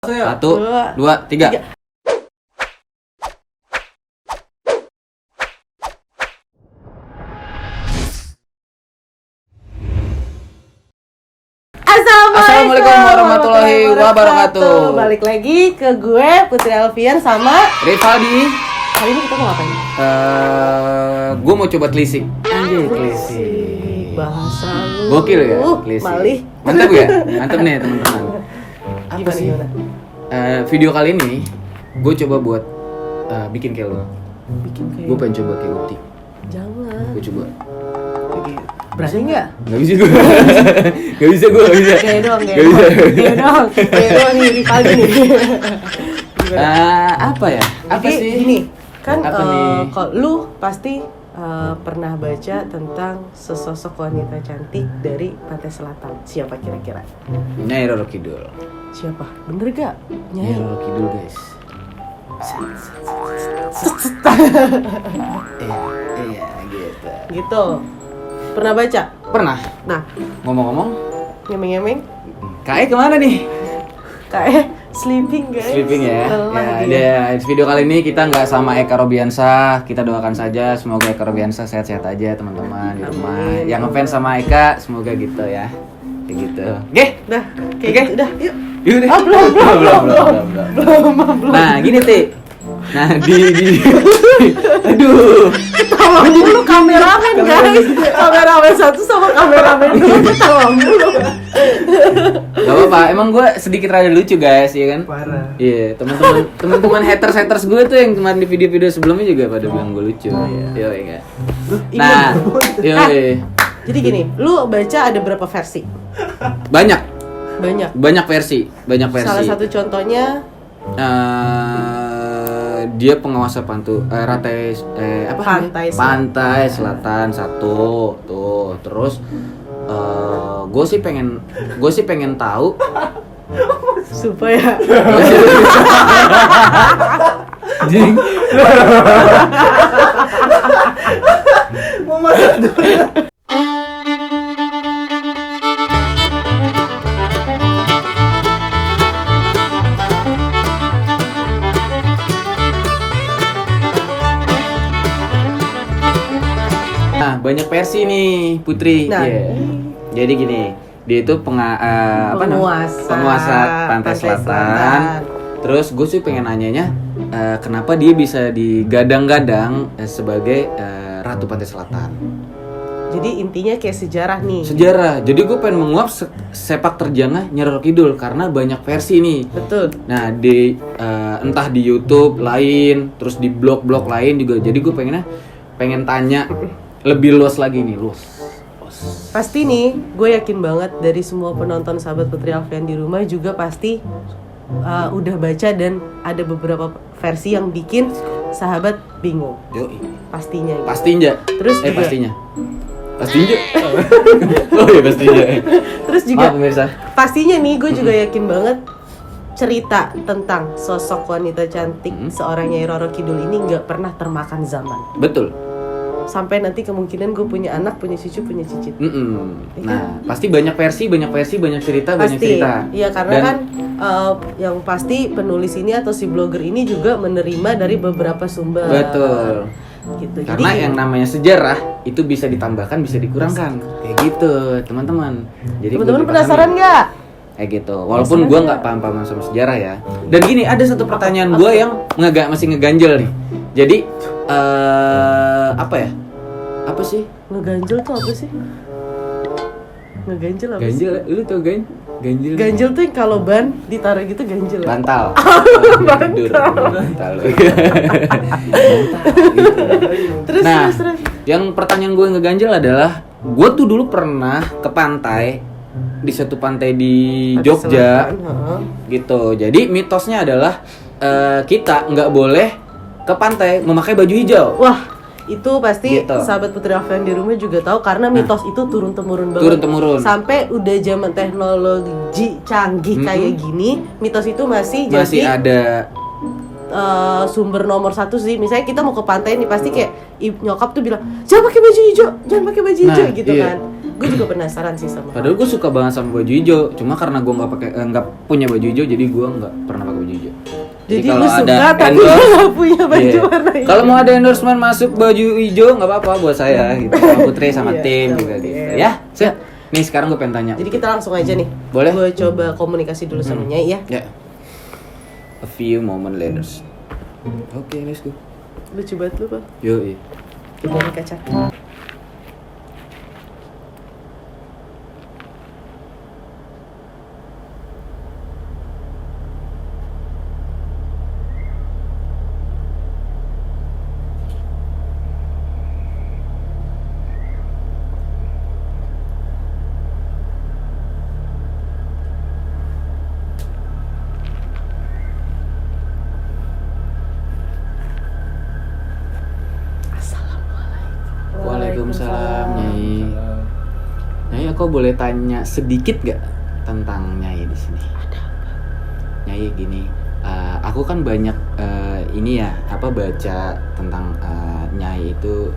Satu, dua, tiga. Assalamualaikum warahmatullahi wabarakatuh. Balik lagi ke gue Putri Alfian sama Rivaldi. Kali ini kita mau ngapain? Gue mau coba telisik. Anjir, telisik. Bahasa lu. Gokil ya, telisik. Malih. Mantap ya? Mantap nih teman-teman. Apa sih? Gimana? Video kali ini gue coba buat bikin kayak lo. Bikin kayak Gue pengen coba kayak Uti. jangan. Gue coba. Berani nggak? Gak bisa gue. Gak bisa gue. Gak bisa. Kayak doang, Gak bisa. Kayak doang nih Rivaldi nih. Apa ya? Apa Jadi, sih? Gini, kan Apa nih? kalau lu pasti pernah baca tentang sesosok wanita cantik dari Pantai Selatan. Siapa kira-kira? Nyai Roro Kidul. Siapa? Bener gak? Nyai Nyai. Roro Kidul guys. Iya gitu. Gitu. Pernah baca? Pernah. Nah, Ngomong-ngomong, ngemeng-ngemeng KE kemana nih? kayak sleeping guys. Sleeping ya. Lelah Ya, dia. video kali ini kita nggak sama Eka Robiansa. Kita doakan saja semoga Eka Robiansa sehat-sehat aja teman-teman di rumah. Amin. Yang ngefans sama Eka semoga gitu ya. Kayak gitu. Oke. Udah, kayak Oke. gitu. Udah, yuk. Yuk deh. Oh, belum. Nah, gini Ti. Nah, di aduh. Ketawa mulu kameramen guys. Kameramen satu sama kameramen dua ketawa mulu. Gak apa-apa, emang gue sedikit rada lucu guys, ya kan? Parah. Iya, teman-teman haters gue tuh yang kemarin di video-video sebelumnya juga pada bilang gue lucu. Iya, enggak. Nah, iya. Jadi gini, lu baca ada berapa versi? Banyak Banyak. versi. Salah satu contohnya Dia penguasa Pantai Pantai Selatan satu tuh. Terus gue sih pengen tahu supaya Jing. mau masak dulu. Nah, banyak versi nih, Putri. Nah. Iya. Jadi gini, dia itu penguasa Pantai Selatan. Terus gue sih pengen nanyanya, kenapa dia bisa digadang-gadang sebagai Ratu Pantai Selatan? Jadi intinya kayak sejarah nih. Sejarah. Jadi gue pengen menguap sepak terjangnya Nyai Roro Kidul karena banyak versi nih. Betul. Nah, entah di YouTube lain, terus di blog-blog lain juga. Jadi gue pengen tanya lebih luas lagi nih, luas. Pasti nih, gue yakin banget dari semua penonton sahabat Putri Alfian di rumah juga pasti udah baca dan ada beberapa versi yang bikin sahabat bingung. Yoi. Pastinya. Gitu. Pastinya. Terus juga. Pastinya. Oh iya pastinya. Terus juga. Maaf pemirsa. Pastinya nih, gue juga yakin banget cerita tentang sosok wanita cantik seorang Nyai Roro Kidul ini nggak pernah termakan zaman. Betul. Sampai nanti kemungkinan gue punya anak, punya cucu, punya cicit. Nah, pasti banyak versi, banyak cerita, banyak cerita. Iya, karena kan yang pasti penulis ini atau si blogger ini juga menerima dari beberapa sumber. Betul. Gitu. Karena Jadi, yang namanya sejarah itu bisa ditambahkan, bisa dikurangkan. Kayak gitu, teman-teman. Jadi teman-teman gua penasaran dipahami. nggak? Kayak gitu. Walaupun gue nggak paham sama sejarah ya. Dan gini, ada satu pertanyaan gue yang masih ngeganjel nih. Jadi apa ya? Apa sih? Ngeganjel tuh apa sih? Ngeganjel apa sih? Ganjel, lu tau ganjel? Ganjel tuh yang kalau ban ditaruh gitu ganjel. Bantal. Tidur. Bantal. Terus, Nah, terus. yang pertanyaan gue yang ngeganjel adalah, gue tuh dulu pernah ke pantai di satu pantai di Pantai Jogja, Selatan, gitu. Jadi mitosnya adalah kita nggak boleh ke pantai memakai baju hijau. Wah, itu pasti Gitu. sahabat Putri Alfian di rumah juga tahu karena mitos itu turun temurun banget. Turun-temurun. Sampai udah zaman teknologi canggih kayak gini, mitos itu masih Masih jadi ada sumber nomor satu sih. Misalnya kita mau ke pantai nih pasti kayak nyokap tuh bilang jangan pakai baju hijau, jangan pakai baju hijau gitu iya. kan. Gue juga penasaran sih sama. Padahal gue suka banget sama baju hijau, cuma karena gue nggak punya baju hijau, jadi gue nggak pernah pakai baju hijau. Jadi kalau lu suka tapi lu nggak punya baju warna hijau. Kalau mau ada endorsement masuk baju hijau nggak apa-apa buat saya gitu. Sama Putri sama Iya, tim sama juga tim. gitu. Ya, set. Nih sekarang gue pengen tanya. Jadi kita langsung aja nih. Boleh? Gue coba komunikasi dulu sama Nyai ya. Ya. A few moment later. Oke, let's go. Lucu banget lu, Bang. Yo. Kita di kaca. Waalaikumsalam, Nyai. Nyai, aku boleh tanya sedikit gak tentang Nyai di sini? Nyai gini, aku kan banyak baca tentang Nyai itu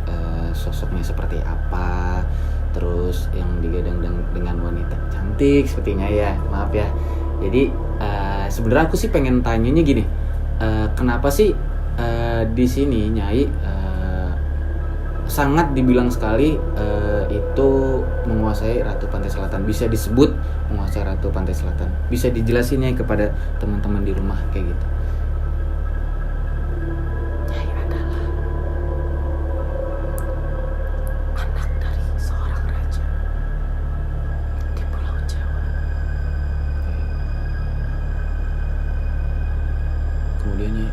sosoknya seperti apa, terus yang digadang dengan wanita cantik seperti Nyai ya, maaf ya. Jadi sebenarnya aku sih pengen tanyanya gini, kenapa sih di sini Nyai sangat dibilang sekali itu menguasai Ratu Pantai Selatan, bisa disebut menguasai Ratu Pantai Selatan. Bisa dijelasin ya kepada teman-teman di rumah kayak gitu. Nyai adalah anak dari seorang raja di Pulau Jawa. Kemudian Nyai,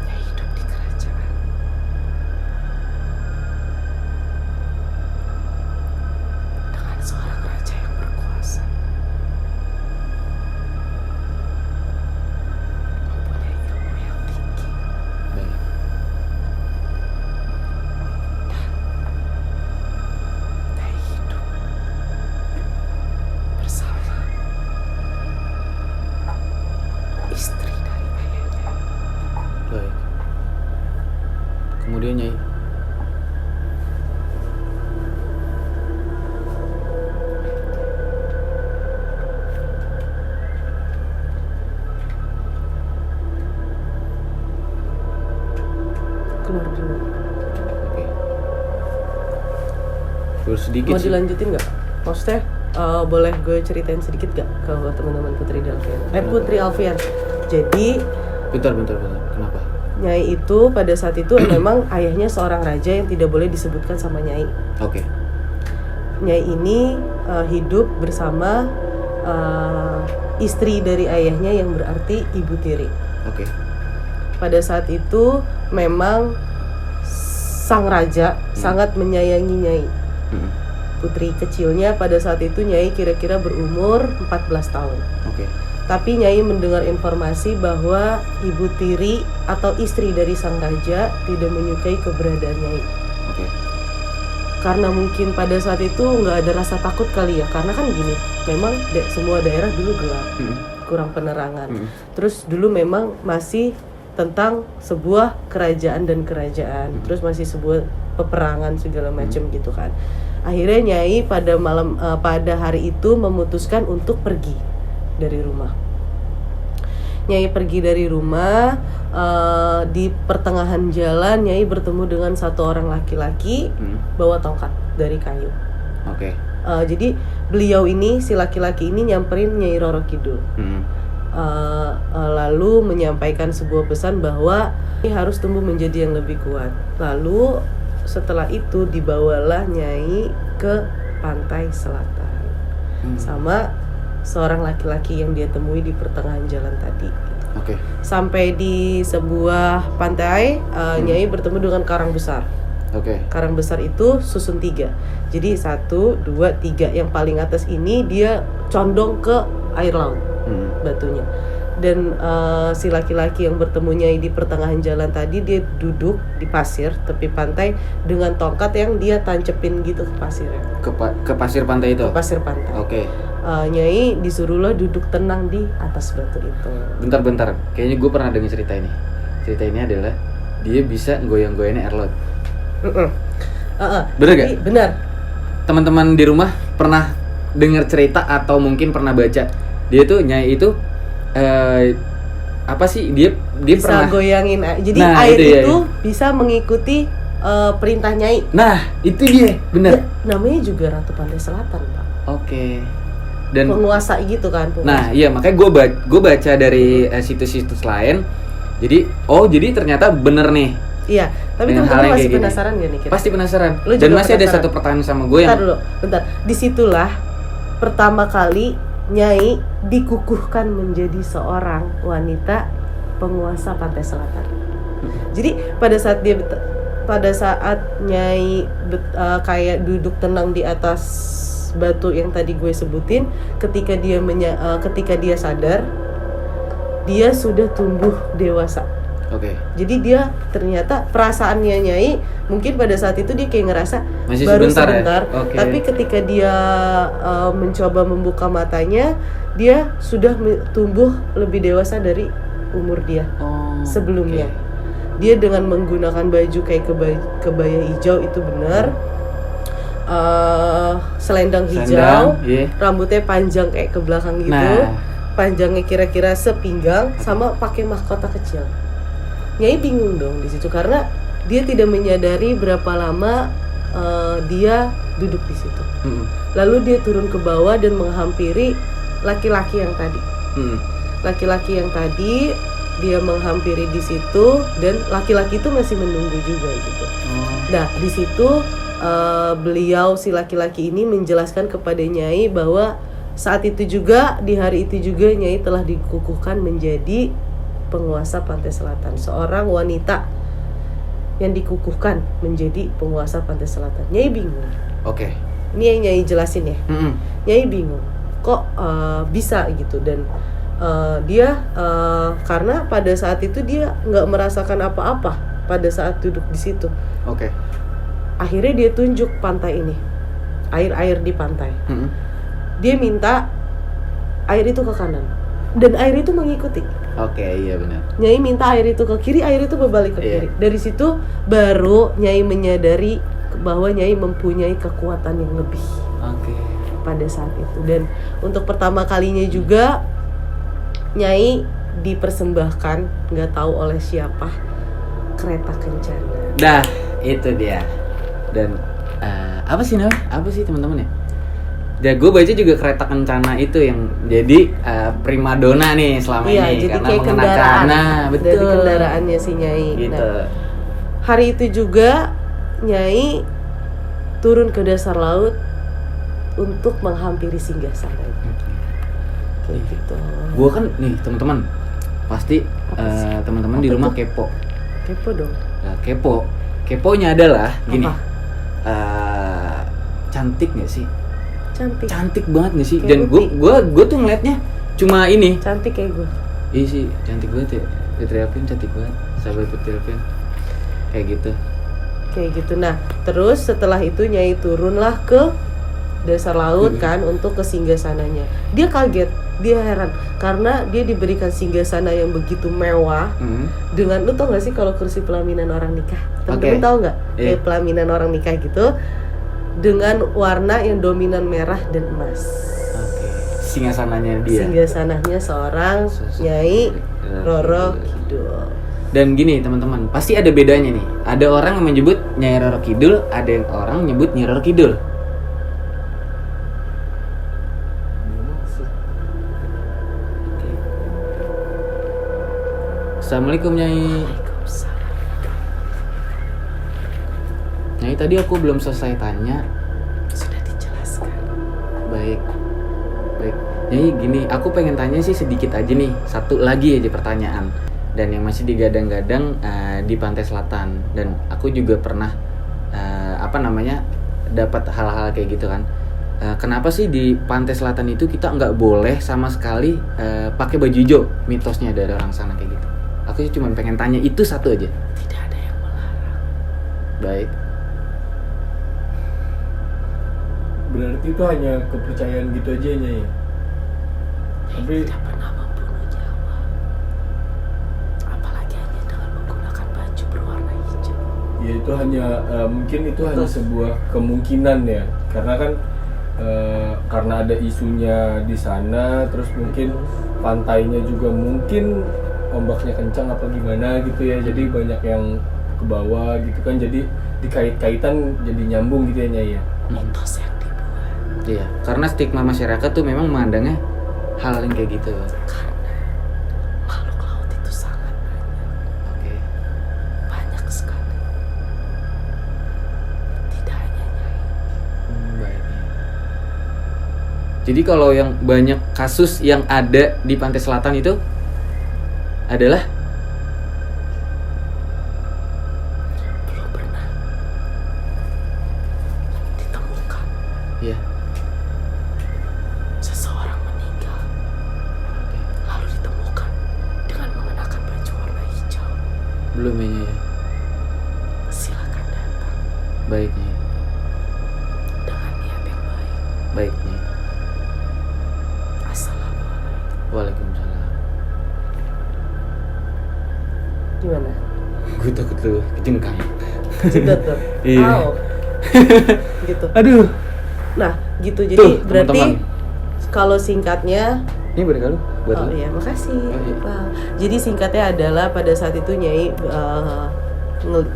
Nyai hidup di kerajaan dengan seorang raja yang berkuasa, mempunyai ilmu yang tinggi, baik. Nyai hidup bersama istri dari ayahnya. Baik. Kemudian Nyai, Keluar dulu. oke. Terus sedikit Mau sih. dilanjutin nggak? Maksudnya boleh gue ceritain sedikit gak ke teman-teman Putri Alfian? Putri Alfian. Jadi Bentar. Kenapa? Nyai itu pada saat itu memang ayahnya seorang raja yang tidak boleh disebutkan sama Nyai. Oke. Nyai ini hidup bersama istri dari ayahnya yang berarti Ibu Tiri. Oke. Pada saat itu memang sang raja sangat menyayangi Nyai. Mm-mm. Putri kecilnya pada saat itu Nyai kira-kira berumur 14 tahun. Oke. Tapi Nyai mendengar informasi bahwa Ibu Tiri atau istri dari sang raja tidak menyukai keberadaan Nyai. Oke. Karena mungkin pada saat itu nggak ada rasa takut kali ya. Karena kan gini, memang semua daerah dulu gelap, Mm-mm. kurang penerangan. Mm-mm. Terus dulu memang masih tentang sebuah kerajaan dan kerajaan. Terus masih sebuah peperangan segala macam gitu kan. Akhirnya Nyai pada hari itu memutuskan untuk pergi dari rumah. Nyai pergi dari rumah, di pertengahan jalan Nyai bertemu dengan satu orang laki-laki bawa tongkat dari kayu. Oke. Jadi beliau ini, si laki-laki ini nyamperin Nyai Roro Kidul. Lalu menyampaikan sebuah pesan bahwa Nyai harus tumbuh menjadi yang lebih kuat. Lalu setelah itu dibawalah Nyai ke pantai selatan sama seorang laki-laki yang dia temui di pertengahan jalan tadi. Oke. Sampai di sebuah pantai, Nyai bertemu dengan karang besar. Oke. Karang besar itu susun 3. Jadi 1, 2, 3. Yang paling atas ini dia condong ke air laut batunya. Dan si laki-laki yang bertemu Nyai di pertengahan jalan tadi, dia duduk di pasir tepi pantai dengan tongkat yang dia tancepin gitu ke pasirnya. Ke pasir pantai itu. Ke pasir pantai. Oke. Nyai disuruhlah duduk tenang di atas batu itu. Bentar, kayaknya gue pernah dengar cerita ini. Cerita ini adalah dia bisa goyang-goyangin air laut. Bener gak? Benar. Teman-teman di rumah pernah dengar cerita atau mungkin pernah baca dia tuh Nyai itu apa sih dia Bisa pernah goyangin. Jadi Nah, air itu ya, itu bisa mengikuti perintah Nyai. Nah itu dia bener. Namanya juga Ratu Pantai Selatan, Pak. Oke. Dan Penguasa gitu kan. nah iya makanya gue baca dari situs-situs lain. Jadi ternyata bener nih. Iya, tapi Dengan hal teman-teman yang masih kayak gini. penasaran gak nih kira? Pasti penasaran. Lu Dan juga masih ada penasaran? satu pertanyaan sama gue yang Bentar dulu, bentar. Disitulah pertama kali Nyai dikukuhkan menjadi seorang wanita penguasa Pantai Selatan. Jadi pada saat Nyai kayak duduk tenang di atas batu yang tadi gue sebutin, ketika dia sadar, dia sudah tumbuh dewasa. Oke. Jadi dia ternyata perasaannya Nyai mungkin pada saat itu dia kayak ngerasa Masih baru sebentar ya? Oke. tapi ketika dia mencoba membuka matanya, dia sudah tumbuh lebih dewasa dari umur dia sebelumnya. Dia dengan menggunakan baju kayak kebaya hijau itu benar, selendang hijau, rambutnya panjang kayak ke belakang gitu, panjangnya kira-kira sepinggang, sama pakai mahkota kecil. Nyai bingung dong di situ karena dia tidak menyadari berapa lama dia duduk di situ. Lalu dia turun ke bawah dan menghampiri laki-laki yang tadi. Laki-laki yang tadi dia menghampiri di situ dan laki-laki itu masih menunggu juga gitu. Nah di situ si laki-laki ini menjelaskan kepada Nyai bahwa saat itu juga di hari itu juga Nyai telah dikukuhkan menjadi penguasa Pantai Selatan, seorang wanita yang dikukuhkan menjadi penguasa Pantai Selatan. Nyai bingung. Oke. Ini yang Nyai jelasin ya. Nyai bingung, kok bisa gitu dan dia karena pada saat itu dia nggak merasakan apa-apa pada saat duduk di situ. Oke. Akhirnya dia tunjuk pantai ini, air di pantai. Dia minta air itu ke kanan dan air itu mengikuti. Oke, iya benar. Nyai minta air itu ke kiri, air itu berbalik ke kiri. Dari situ baru Nyai menyadari bahwa Nyai mempunyai kekuatan yang lebih. Oke. Pada saat itu dan untuk pertama kalinya juga Nyai dipersembahkan nggak tahu oleh siapa kereta kencana. Dah, itu dia. Dan apa sih namanya? Apa sih teman-teman ya? Ya gue baca juga kereta kencana itu yang jadi primadona nih selama ini jadi karena kayak mengenakan. Nah, betul. Dari kendaraannya si Nyai. Gitu. Nah, hari itu juga Nyai turun ke dasar laut untuk menghampiri singgasana itu. Kayak gitu. Gue kan nih teman-teman pasti teman-teman di rumah kepo. Kepo dong. Nah, keponya adalah gini. Cantik nggak sih? Cantik banget nggak sih? Kayak Dan gue tuh ngeliatnya cuma ini. Cantik kayak gue. Iya sih, cantik banget ya. Putri Alvin cantik banget. Sahabat Putri Alvin. Kayak gitu. Nah, terus setelah itu Nyai turunlah ke dasar laut kan untuk ke singgasananya. Dia kaget, dia heran karena dia diberikan singgasana yang begitu mewah. Dengan lu tau gak sih kalau kursi pelaminan orang nikah? Temen-temen tahu nggak? Kayak pelaminan orang nikah gitu dengan warna yang dominan merah dan emas. Singgasananya dia. Singgasananya seorang Nyai Roro Kidul. Dan gini teman-teman, pasti ada bedanya nih. Ada orang yang menyebut Nyai Roro Kidul, ada yang orang nyebut Nyai Roro Kidul. Assalamualaikum Nyai. Nyai tadi aku belum selesai tanya. Sudah dijelaskan. Baik. Nyai gini, aku pengen tanya sih sedikit aja nih. Satu lagi aja pertanyaan. Dan yang masih digadang-gadang di Pantai Selatan. Dan aku juga pernah dapat hal-hal kayak gitu kan. Kenapa sih di Pantai Selatan itu kita nggak boleh sama sekali pakai baju hijau? Mitosnya dari orang sana kayak gitu. Aku sih cuma pengen tanya itu satu aja. Tidak ada yang melarang. Baik. berarti itu hanya kepercayaan gitu aja Nyai. Tapi tidak pernah membunuh nyawa, apalagi hanya dengan menggunakan baju berwarna hijau. ya itu hanya mungkin itu hanya sebuah kemungkinan ya, karena kan karena ada isunya di sana, terus mungkin pantainya juga mungkin ombaknya kencang apa gimana gitu ya, jadi banyak yang ke bawah gitu kan, jadi dikait-kaitan jadi nyambung gitu ya Nyai ya. Mitos yang dibuat Iya, karena stigma masyarakat tuh memang memandangnya hal yang kayak gitu. karena makhluk laut itu sangat Oke. banyak sekali. Tidak hanya Nyai. Baik. Jadi kalau yang banyak kasus yang ada di pantai selatan itu adalah Belum pernah ditemukan ya. seseorang meninggal lalu ditemukan dengan mengenakan baju warna hijau. Belum ya. Silakan datang Baiknya. dengan niat yang baik. Baiknya. Assalamualaikum. Waalaikumsalam. Gimana? Gue takut lu kecengkang. Jedot tuh. Iya. Au. Gitu. Aduh. Nah, gitu. Jadi Tuh, berarti teman-teman. kalau singkatnya Ini boneka lu buat oh lu. iya, makasih. Oh, iya. Wow. Jadi singkatnya adalah pada saat itu Nyai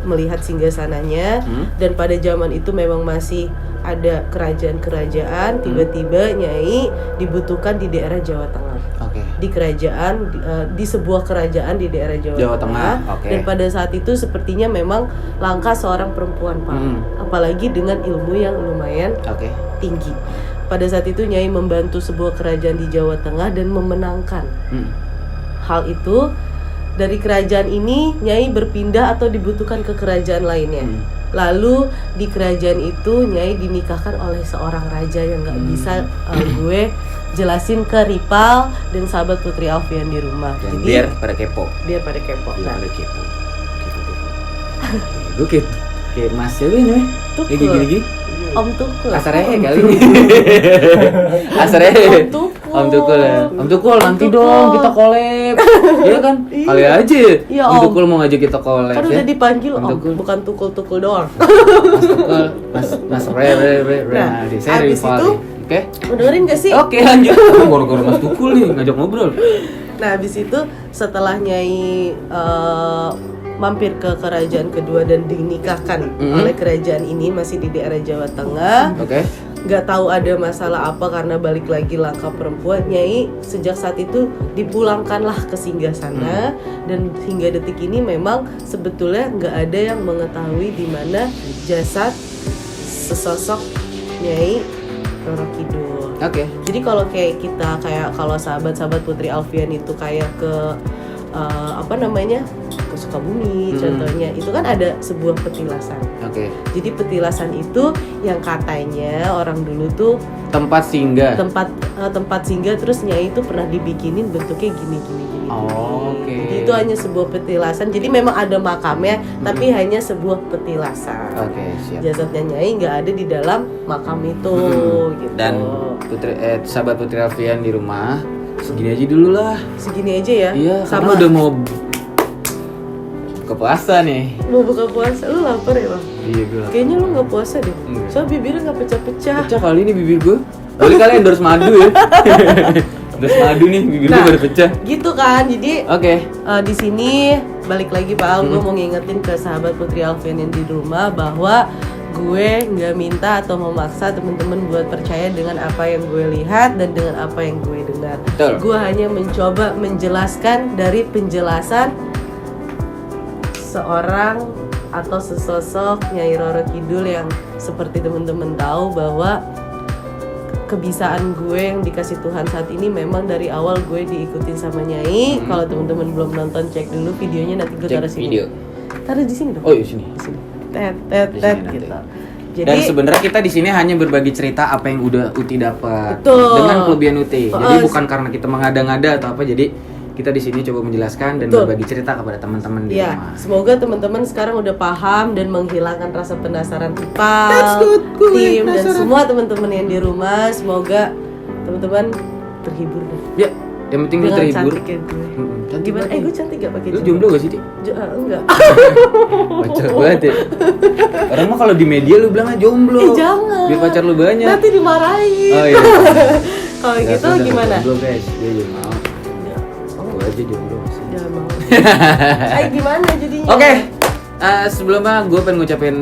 melihat singgasananya dan pada zaman itu memang masih ada kerajaan-kerajaan, tiba-tiba Nyai dibutuhkan di daerah Jawa Tengah. Oke. Di kerajaan di sebuah kerajaan di daerah Jawa, Jawa Tengah, oke. Dan pada saat itu sepertinya memang langka seorang perempuan, Pak. Apalagi dengan ilmu yang lumayan Oke. tinggi. Pada saat itu Nyai membantu sebuah kerajaan di Jawa Tengah dan memenangkan hal itu. Dari kerajaan ini Nyai berpindah atau dibutuhkan ke kerajaan lainnya. Lalu di kerajaan itu Nyai dinikahkan oleh seorang raja yang nggak bisa gue jelasin ke Ripal dan sahabat Putri Alfian di rumah. Dan Jadi biar pada kepo. biar pada kepo. Biar Nah, pada kepo. Gue kayak Mas siapa ini namanya? Tukul. Kayak gini-gini. Om Tukul. Asarehe kali ini. Asarehe. Om Tukul. Om Tukul ya. Om Tukul nanti Tukul. dong kita collab. Iya kan? Kali aja. Iya, Om Om. Tukul mau ngajak kita collab Kan ya. udah dipanggil Om Om, Tukul. bukan Tukul-tukul doang. Mas Tukul, Mas Re. Nah, Nah, saya habis rival itu- nih. Oke. Mau dengerin gak sih? Oke, lanjut. Gara-gara Mas Tukul nih ngajak ngobrol. Nah, habis itu setelah Nyai mampir ke kerajaan kedua dan dinikahkan oleh kerajaan ini masih di daerah Jawa Tengah. Oke. Nggak tahu ada masalah apa karena balik lagi langkah perempuan, Nyai sejak saat itu dipulangkanlah ke singgasana dan hingga detik ini memang sebetulnya nggak ada yang mengetahui di mana jasad sesosok Nyai Roro Kidul. Oke. Jadi kalau kayak kalau sahabat-sahabat Putri Alfian itu kayak ke ke Sukabumi contohnya, itu kan ada sebuah petilasan. Oke. Jadi petilasan itu yang katanya orang dulu tuh Tempat singgah. tempat singgah, terus Nyai itu pernah dibikinin bentuknya gini. Oh, oke. Jadi itu hanya sebuah petilasan. Jadi memang ada makamnya, tapi hanya sebuah petilasan. Oke, siap. Jasadnya Nyai nggak ada di dalam makam itu, gitu. Dan sahabat Putri Alfian di rumah segini aja dulu lah. Segini aja ya. Iya, karena Sama udah mau ke puasa nih. mau buka puasa. Lu lapar ya, Bang? Iya, gue lapar. Kayaknya lu nggak puasa deh. Enggak. Soalnya bibirnya nggak pecah-pecah. Pecah kali ini bibir gue. Kali kalian endorse madu ya. Endorse madu nih, bibir gue baru pecah. Gitu kan. Jadi Oke. di sini balik lagi Pak Al, gue mau ngingetin ke sahabat Putri Alfian yang di rumah bahwa gue nggak minta atau memaksa temen-temen buat percaya dengan apa yang gue lihat dan dengan apa yang gue dengar. Betul. Gue hanya mencoba menjelaskan dari penjelasan seorang atau sesosok Nyai Roro Kidul yang seperti temen-temen tahu bahwa kebisaan gue yang dikasih Tuhan saat ini memang dari awal gue diikutin sama Nyai. Kalau teman-teman belum nonton, cek dulu videonya, nanti gue Cek taruh sini. video. Taruh di sini dong. Oh, di sini. Di sini. Tet Di sini nanti. gitu. Dan Jadi sebenarnya kita di sini hanya berbagi cerita apa yang udah Uti dapat Betul. dengan kelebihan Uti. Jadi Oh, bukan karena kita mengada-ngada atau apa. Jadi kita di sini coba menjelaskan dan Betul. berbagi cerita kepada teman-teman di Ya, rumah. semoga teman-teman sekarang udah paham dan menghilangkan rasa penasaran Ipal, That's good, gue tim dan penasaran. semua teman-teman yang di rumah. Semoga teman-teman terhibur deh. Ya, yang penting lu Dengan terhibur. cantiknya gue. Cantik Gimana? banget. Gue cantik gak pakai Lu jomblo gak sih, Dik? Enggak. Pacar banget ya. Orang mah kalau di media lu bilangnya jomblo. Jangan. Biar pacar lu banyak. Nanti dimarahin. Oh iya. Kalau Nggak, gitu gua nggak gimana? Jomblo guys, gue juga mau. Enggak. Oh, Gue aja jomblo sih. jangan mau. Gimana jadinya? Oke, sebelumnya gue pengen ngucapin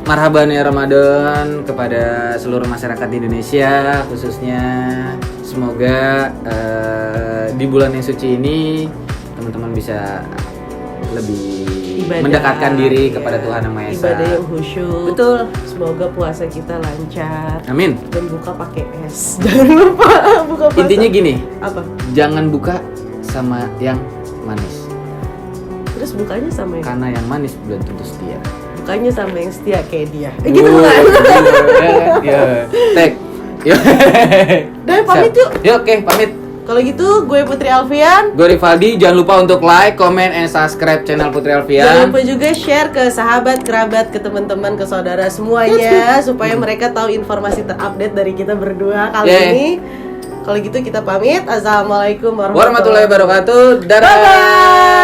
marhaban ya Ramadan kepada seluruh masyarakat di Indonesia khususnya. Semoga di bulan yang suci ini teman-teman bisa lebih Ibadah, mendekatkan diri ya. kepada Tuhan Yang Maha Esa. Ibadah yang khusyuk. Betul. Semoga puasa kita lancar. Amin. Dan buka pakai es. Jangan lupa buka puasa. Intinya gini, Apa? jangan buka sama yang manis. Terus bukanya sama yang Karena yang manis belum tentu setia. bukanya sama yang setia kayak dia. Gitu Wow, kan? Ya. Tek. Yuk. Dan pamit yuk. Yuk, oke, pamit. Kalau gitu gue Putri Alfian. Gue Rivaldi, jangan lupa untuk like, comment, and subscribe channel Putri Jangan Alfian. lupa juga share ke sahabat, kerabat, ke teman-teman, ke saudara semuanya supaya mereka tahu informasi terupdate dari kita berdua kali Yeah. ini. Kalau gitu kita pamit. Assalamualaikum Warahmatullahi wabarakatuh. Dadah. Bye-bye.